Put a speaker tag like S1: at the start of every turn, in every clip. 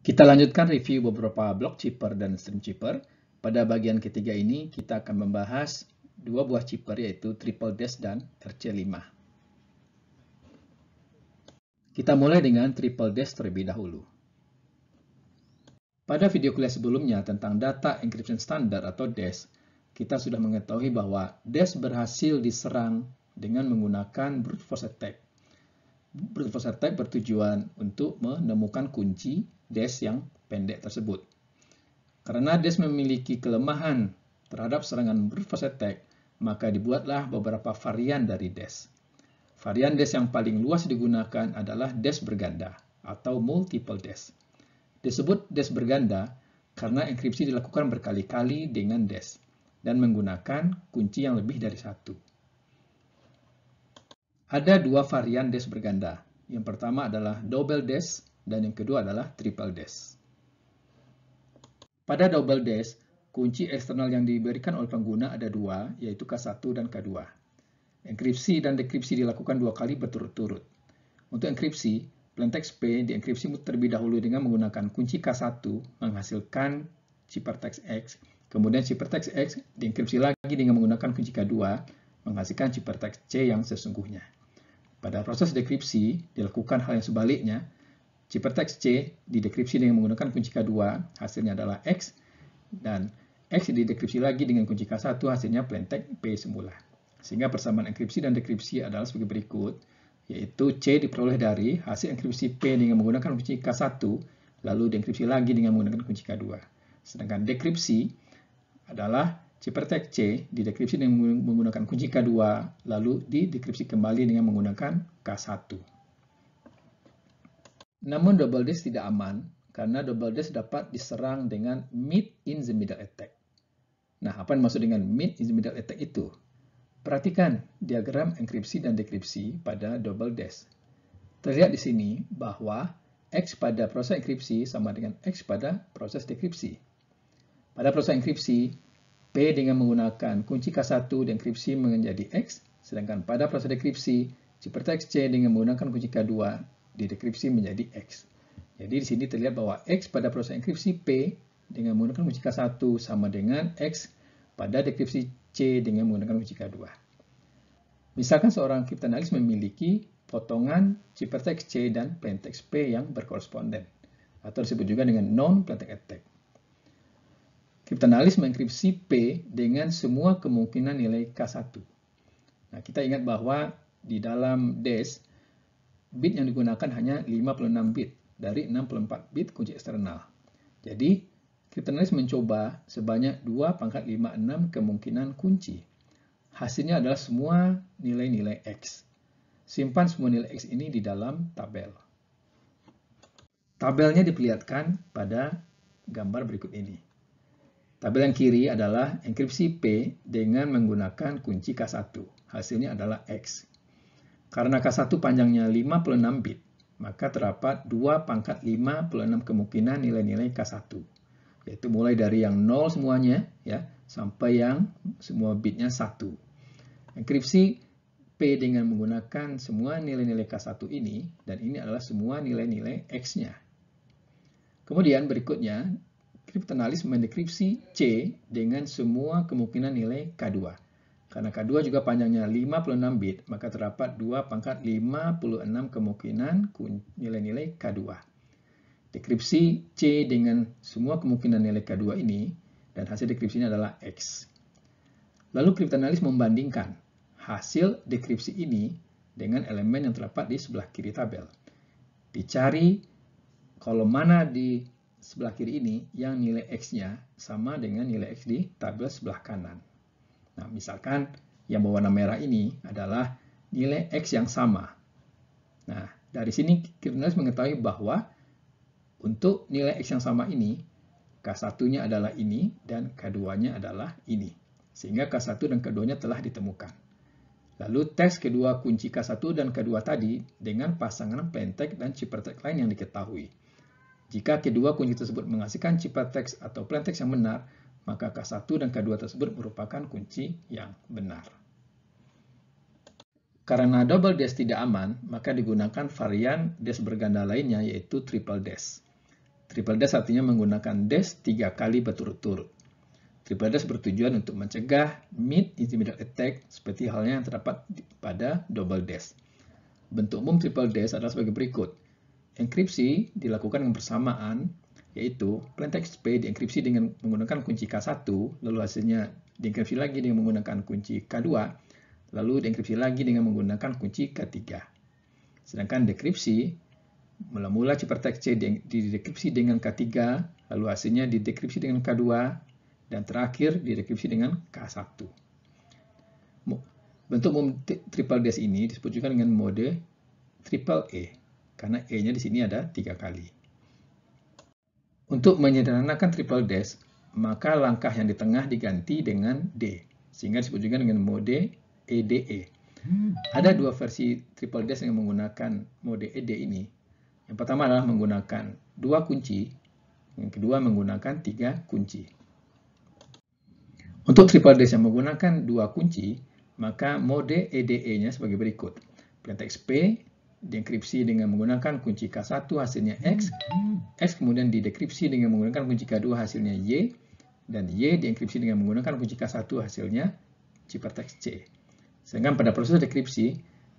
S1: Kita lanjutkan review beberapa block chipper dan stream chipper. Pada bagian ketiga ini kita akan membahas dua buah chipper yaitu Triple Dash dan RC5. Kita mulai dengan Triple Dash terlebih dahulu. Pada video kuliah sebelumnya tentang data encryption standard atau DES, kita sudah mengetahui bahwa DES berhasil diserang dengan menggunakan brute force attack. Brute force attack bertujuan untuk menemukan kunci DES yang pendek tersebut. Karena DES memiliki kelemahan terhadap serangan brute force attack, maka dibuatlah beberapa varian dari DES. Varian DES yang paling luas digunakan adalah DES berganda atau multiple DES. Disebut DES berganda karena enkripsi dilakukan berkali-kali dengan DES dan menggunakan kunci yang lebih dari satu. Ada dua varian DES berganda. Yang pertama adalah double DES dan yang kedua adalah triple DES. Pada double DES, kunci eksternal yang diberikan oleh pengguna ada dua, yaitu K1 dan K2. Enkripsi dan dekripsi dilakukan dua kali berturut-turut. Untuk enkripsi, plaintext P dienkripsi terlebih dahulu dengan menggunakan kunci K1 menghasilkan ciphertext X, kemudian ciphertext X dienkripsi lagi dengan menggunakan kunci K2 menghasilkan ciphertext C yang sesungguhnya. Pada proses dekripsi dilakukan hal yang sebaliknya. Ciphertext C didekripsi dengan menggunakan kunci K2, hasilnya adalah X, dan X didekripsi lagi dengan kunci K1, hasilnya plaintext P semula. Sehingga persamaan enkripsi dan dekripsi adalah sebagai berikut, yaitu C diperoleh dari hasil enkripsi P dengan menggunakan kunci K1, lalu dienkripsi lagi dengan menggunakan kunci K2. Sedangkan dekripsi adalah ciphertext C didekripsi dengan menggunakan kunci K2, lalu didekripsi kembali dengan menggunakan K1. Namun double DES tidak aman karena double DES dapat diserang dengan meet in the middle attack. Nah, apa yang maksud dengan meet in the middle attack itu? Perhatikan diagram enkripsi dan dekripsi pada double DES. Terlihat di sini bahwa X pada proses enkripsi sama dengan X pada proses dekripsi. Pada proses enkripsi, P dengan menggunakan kunci K1 dienkripsi menjadi X, sedangkan pada proses dekripsi, ciphertext C dengan menggunakan kunci K2 didekripsi menjadi X. Jadi di sini terlihat bahwa X pada proses enkripsi P dengan menggunakan kunci K1 sama dengan X pada dekripsi C dengan menggunakan kunci K2. Misalkan seorang kriptanalis memiliki potongan ciphertext C dan plaintext P yang berkoresponden, atau disebut juga dengan non-plaintext attack. Kriptanalis mengenkripsi P dengan semua kemungkinan nilai K1. Nah, kita ingat bahwa di dalam DES, bit yang digunakan hanya 56 bit dari 64 bit kunci eksternal. Jadi, kriptanalis mencoba sebanyak 2.56 kemungkinan kunci. Hasilnya adalah semua nilai-nilai X. Simpan semua nilai X ini di dalam tabel. Tabelnya diperlihatkan pada gambar berikut ini. Tabel yang kiri adalah enkripsi P dengan menggunakan kunci K1. Hasilnya adalah X. Karena K1 panjangnya 56 bit, maka terdapat 2.56 kemungkinan nilai-nilai K1. Yaitu mulai dari yang 0 semuanya ya sampai yang semua bitnya 1. Enkripsi P dengan menggunakan semua nilai-nilai K1 ini, dan ini adalah semua nilai-nilai X-nya. Kemudian berikutnya, kriptanalis mendekripsi C dengan semua kemungkinan nilai K2. Karena K2 juga panjangnya 56 bit, maka terdapat 2.56 kemungkinan nilai-nilai K2. Dekripsi C dengan semua kemungkinan nilai K2 ini, dan hasil dekripsinya adalah X. Lalu kriptanalis membandingkan hasil dekripsi ini dengan elemen yang terdapat di sebelah kiri tabel. Dicari kolom mana di sebelah kiri ini yang nilai X-nya sama dengan nilai X di tabel sebelah kanan. Nah, misalkan yang berwarna merah ini adalah nilai X yang sama. Nah, dari sini kriptanalis mengetahui bahwa untuk nilai X yang sama ini, K1-nya adalah ini dan K2-nya adalah ini. Sehingga K1 dan K2-nya telah ditemukan. Lalu teks kedua kunci K1 dan K2 tadi dengan pasangan plaintext dan ciphertext lain yang diketahui. Jika kedua kunci tersebut menghasilkan ciphertext atau plaintext yang benar, maka K1 dan K2 tersebut merupakan kunci yang benar. Karena double DES tidak aman, maka digunakan varian DES berganda lainnya yaitu triple DES. Triple dash artinya menggunakan dash 3 kali berturut-turut. Triple dash bertujuan untuk mencegah mid intermediate attack seperti halnya yang terdapat pada double dash. Bentuk umum triple dash adalah sebagai berikut. Enkripsi dilakukan dengan bersamaan, yaitu plaintext P dienkripsi dengan menggunakan kunci K1, lalu hasilnya dienkripsi lagi dengan menggunakan kunci K2, lalu dienkripsi lagi dengan menggunakan kunci K3. Sedangkan dekripsi, mula-mula ciphertext C didekripsi dengan K3, lalu hasilnya didekripsi dengan K2, dan terakhir didekripsi dengan K1. Bentuk umum triple dash ini disebut juga dengan mode triple E, karena E-nya di sini ada 3 kali. Untuk menyederhanakan triple dash, maka langkah yang di tengah diganti dengan D, sehingga disebut juga dengan mode EDE. Ada dua versi triple dash yang menggunakan mode ED ini. Yang pertama adalah menggunakan 2 kunci, yang kedua menggunakan 3 kunci. Untuk triple dash yang menggunakan 2 kunci, maka mode EDE-nya sebagai berikut. Plaintext P dienkripsi dengan menggunakan kunci K1 hasilnya X, X kemudian didekripsi dengan menggunakan kunci K2 hasilnya Y, dan Y dienkripsi dengan menggunakan kunci K1 hasilnya ciphertext C. Sedangkan pada proses dekripsi,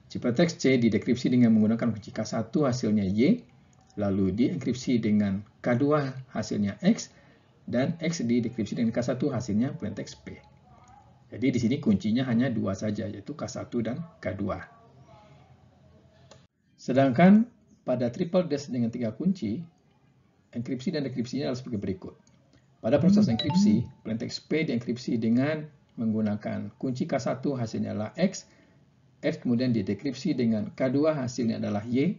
S1: ciphertext C didekripsi dengan menggunakan kunci K1 hasilnya Y, lalu dienkripsi dengan K2 hasilnya X, dan X didekripsi dengan K1 hasilnya plaintext P. Jadi di sini kuncinya hanya 2 saja, yaitu K1 dan K2. Sedangkan pada triple dash dengan 3 kunci, enkripsi dan dekripsinya adalah sebagai berikut. Pada proses enkripsi, plaintext P dienkripsi dengan menggunakan kunci K1 hasilnya adalah X, X kemudian didekripsi dengan K2 hasilnya adalah Y,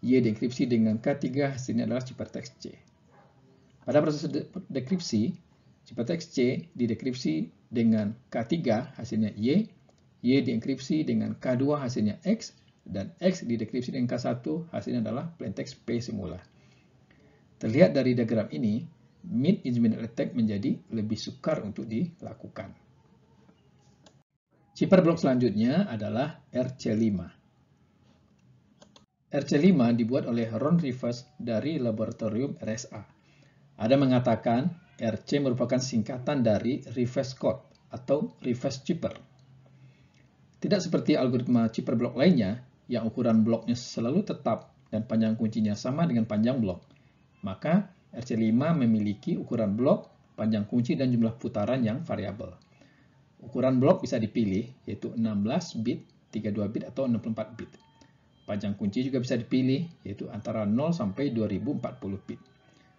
S1: Y dienkripsi dengan K3 hasilnya adalah ciphertext C. Pada proses dekripsi, ciphertext C didekripsi dengan K3 hasilnya Y, Y dienkripsi dengan K2 hasilnya X, dan X didekripsi dengan K1 hasilnya adalah plaintext P semula. Terlihat dari diagram ini, mid intermediate attack menjadi lebih sukar untuk dilakukan. Cipher blok selanjutnya adalah RC5. RC5 dibuat oleh Ron Rivers dari laboratorium RSA. Ada mengatakan RC merupakan singkatan dari reverse code atau reverse cipher. Tidak seperti algoritma cipher blok lainnya, yang ukuran bloknya selalu tetap dan panjang kuncinya sama dengan panjang blok, maka RC5 memiliki ukuran blok, panjang kunci, dan jumlah putaran yang variabel. Ukuran blok bisa dipilih, yaitu 16 bit, 32 bit, atau 64 bit. Panjang kunci juga bisa dipilih, yaitu antara 0 sampai 2040 bit.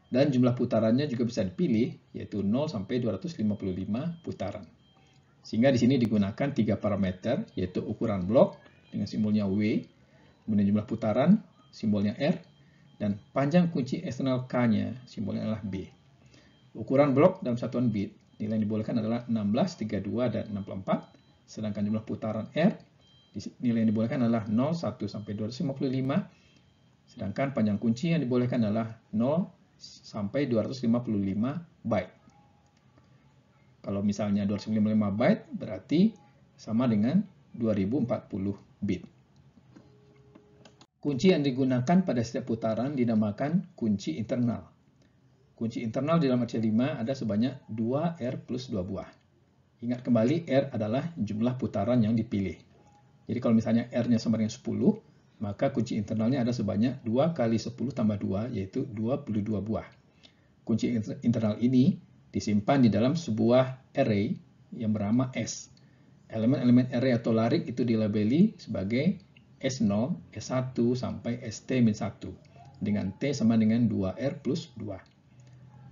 S1: Dan jumlah putarannya juga bisa dipilih, yaitu 0 sampai 255 putaran. Sehingga di sini digunakan 3 parameter, yaitu ukuran blok dengan simbolnya W, kemudian jumlah putaran, simbolnya R, dan panjang kunci eksternal K-nya, simbolnya adalah B. Ukuran blok dalam satuan bit, nilai yang dibolehkan adalah 16, 32, dan 64, sedangkan jumlah putaran R, nilai yang dibolehkan adalah 0, 1, sampai 255, sedangkan panjang kunci yang dibolehkan adalah 0 sampai 255 byte. Kalau misalnya 255 byte, berarti sama dengan 2040 bit. Kunci yang digunakan pada setiap putaran dinamakan kunci internal. Kunci internal di dalam RC5 ada sebanyak 2R plus 2 buah. Ingat kembali, R adalah jumlah putaran yang dipilih. Jadi kalau misalnya R-nya sama dengan 10, maka kunci internalnya ada sebanyak 2 kali 10 tambah 2, yaitu 22 buah. Kunci internal ini disimpan di dalam sebuah array yang bernama S. Elemen-elemen array atau larik itu dilabeli sebagai S0, S1, sampai ST-1, dengan T sama dengan 2R plus 2.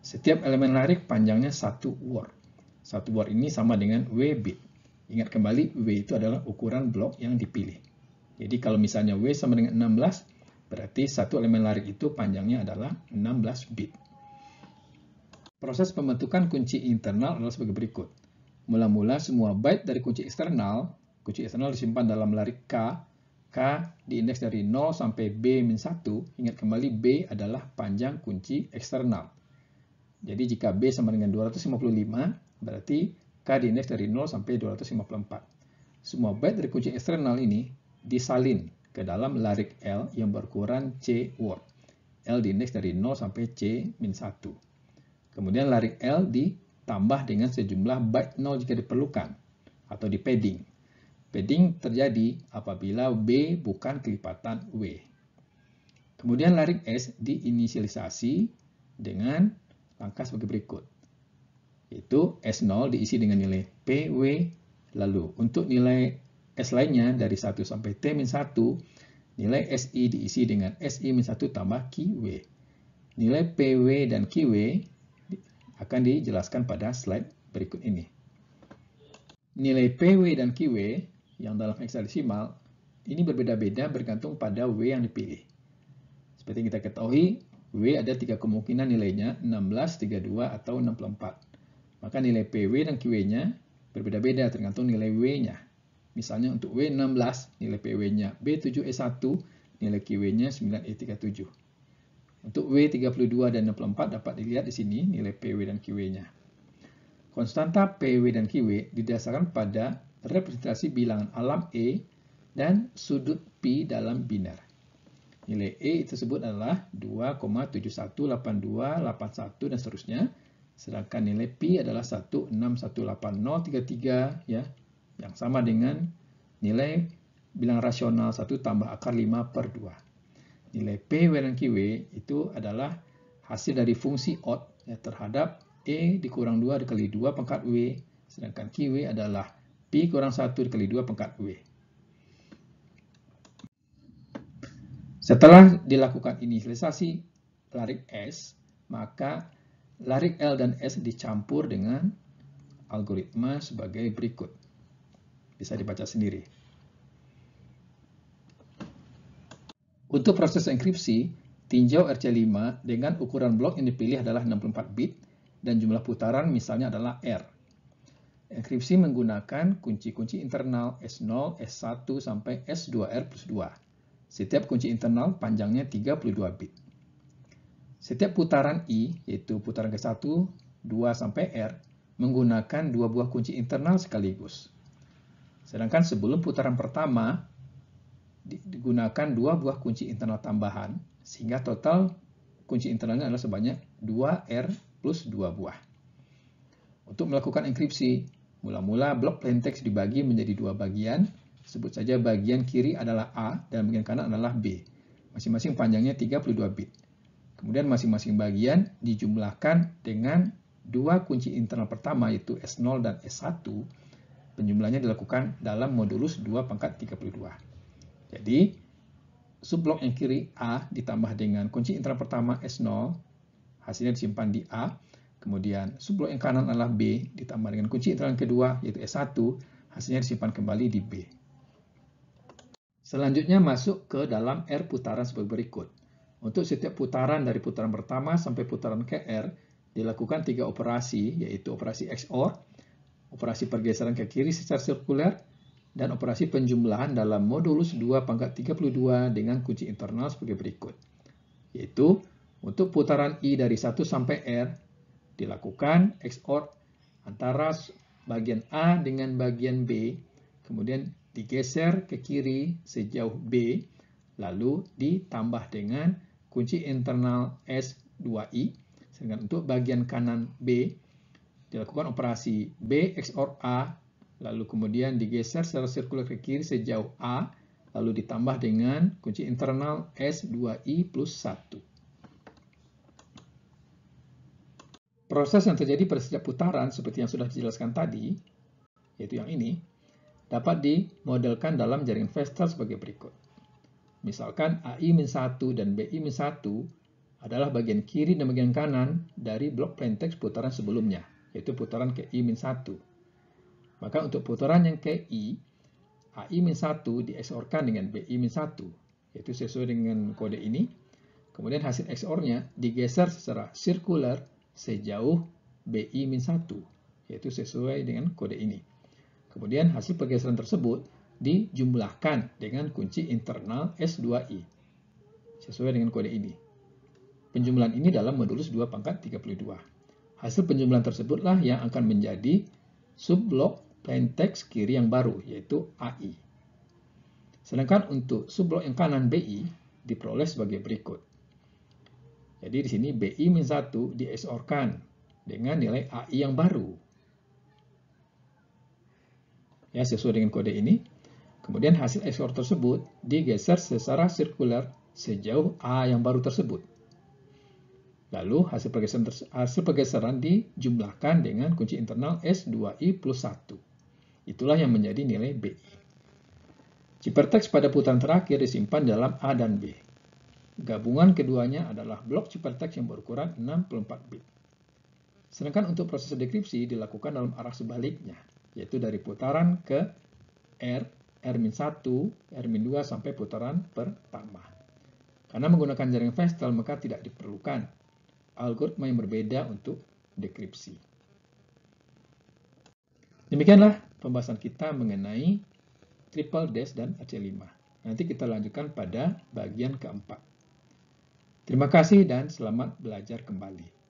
S1: Setiap elemen larik panjangnya 1 word. 1 word ini sama dengan W bit. Ingat kembali, W itu adalah ukuran blok yang dipilih. Jadi kalau misalnya W sama dengan 16, berarti satu elemen larik itu panjangnya adalah 16 bit. Proses pembentukan kunci internal adalah sebagai berikut. Mula-mula semua byte dari kunci eksternal disimpan dalam larik K. K diindeks dari 0 sampai B-1. Ingat kembali, B adalah panjang kunci eksternal. Jadi jika B sama dengan 255, berarti K diindeks dari 0 sampai 254. Semua byte dari kunci eksternal ini disalin ke dalam larik L yang berukuran C word. L diindeks dari 0 sampai C-1. Kemudian larik L ditambah dengan sejumlah byte 0 jika diperlukan, atau di padding. Padding terjadi apabila B bukan kelipatan W. Kemudian larik S diinisialisasi dengan langkah sebagai berikut. Yaitu S0 diisi dengan nilai PW, lalu untuk nilai S lainnya dari 1 sampai T-1, nilai SI diisi dengan SI-1 tambah QW. Nilai PW dan QW akan dijelaskan pada slide berikut ini. Nilai PW dan QW yang dalam heksadesimal ini berbeda-beda bergantung pada W yang dipilih. Seperti yang kita ketahui, W ada 3 kemungkinan nilainya, 16, 32, atau 64. Maka nilai PW dan QW-nya berbeda-beda tergantung nilai W-nya. Misalnya untuk W16, nilai PW-nya B7E1, nilai QW-nya 9E37. Untuk W32 dan 64 dapat dilihat di sini nilai PW dan QW-nya. Konstanta PW dan QW didasarkan pada representasi bilangan alam E dan sudut P dalam biner. Nilai E tersebut adalah 2,718281 dan seterusnya. Sedangkan nilai P adalah 1618033 ya, yang sama dengan nilai bilangan rasional 1 tambah akar 5/2. Nilai PW dan QW itu adalah hasil dari fungsi odd ya, terhadap E dikurang 2 dikali 2 pangkat W, sedangkan QW adalah P kurang 1 dikali 2 pangkat W. Setelah dilakukan inisialisasi larik S, maka larik L dan S dicampur dengan algoritma sebagai berikut. Bisa dibaca sendiri. Untuk proses enkripsi, tinjau RC5 dengan ukuran blok yang dipilih adalah 64 bit dan jumlah putaran misalnya adalah R. Enkripsi menggunakan kunci-kunci internal S0, S1 sampai S2R plus 2. Setiap kunci internal panjangnya 32 bit. Setiap putaran I, yaitu putaran ke-1, 2 sampai R, menggunakan 2 buah kunci internal sekaligus. Sedangkan sebelum putaran pertama, digunakan 2 buah kunci internal tambahan, sehingga total kunci internalnya adalah sebanyak 2R plus 2 buah. Untuk melakukan enkripsi, mula-mula blok plaintext dibagi menjadi 2 bagian. Sebut saja bagian kiri adalah A dan bagian kanan adalah B. Masing-masing panjangnya 32 bit. Kemudian masing-masing bagian dijumlahkan dengan 2 kunci internal pertama yaitu S0 dan S1. Penjumlahannya dilakukan dalam modulus 2 pangkat 32. Jadi, subblok yang kiri A ditambah dengan kunci internal pertama S0, hasilnya disimpan di A. Kemudian subblok yang kanan adalah B ditambah dengan kunci internal yang kedua yaitu S1, hasilnya disimpan kembali di B. Selanjutnya masuk ke dalam R putaran sebagai berikut. Untuk setiap putaran dari putaran pertama sampai putaran ke R dilakukan 3 operasi, yaitu operasi XOR, operasi pergeseran ke kiri secara sirkuler, dan operasi penjumlahan dalam modulus 2 pangkat 32 dengan kunci internal sebagai berikut. Yaitu untuk putaran I dari 1 sampai R dilakukan XOR antara bagian A dengan bagian B, kemudian digeser ke kiri sejauh B, lalu ditambah dengan kunci internal S2I. Sedangkan untuk bagian kanan B, dilakukan operasi B XOR A, lalu kemudian digeser secara sirkular ke kiri sejauh A, lalu ditambah dengan kunci internal S2I plus 1. Proses yang terjadi pada setiap putaran, seperti yang sudah dijelaskan tadi, yaitu yang ini, dapat dimodelkan dalam jaringan Vestal sebagai berikut. Misalkan AI-1 dan BI-1 adalah bagian kiri dan bagian kanan dari blok plaintext putaran sebelumnya, yaitu putaran ke I-1. Maka untuk putaran yang ke I, AI-1 di-XOR-kan dengan BI-1, yaitu sesuai dengan kode ini. Kemudian hasil XOR-nya digeser secara sirkular sejauh BI-1, yaitu sesuai dengan kode ini. Kemudian hasil pergeseran tersebut dijumlahkan dengan kunci internal S2I, sesuai dengan kode ini. Penjumlahan ini dalam modulus 2 pangkat 32. Hasil penjumlahan tersebutlah yang akan menjadi subblok plaintext kiri yang baru, yaitu AI. Sedangkan untuk subblok yang kanan BI diperoleh sebagai berikut. Jadi di sini BI-1 di XOR-kan dengan nilai AI yang baru. Ya, sesuai dengan kode ini. Kemudian hasil XOR tersebut digeser secara sirkular sejauh A yang baru tersebut. Lalu hasil pergeseran dijumlahkan dengan kunci internal S2I plus 1. Itulah yang menjadi nilai BI. Ciphertext pada putaran terakhir disimpan dalam A dan B. Gabungan keduanya adalah blok ciphertext yang berukuran 64 bit. Sedangkan untuk proses dekripsi dilakukan dalam arah sebaliknya, yaitu dari putaran ke R-1, R-2 sampai putaran pertama. Karena menggunakan jaringan Vestel, maka tidak diperlukan algoritma yang berbeda untuk dekripsi. Demikianlah pembahasan kita mengenai triple dash dan AC5. Nanti kita lanjutkan pada bagian keempat. Terima kasih dan selamat belajar kembali.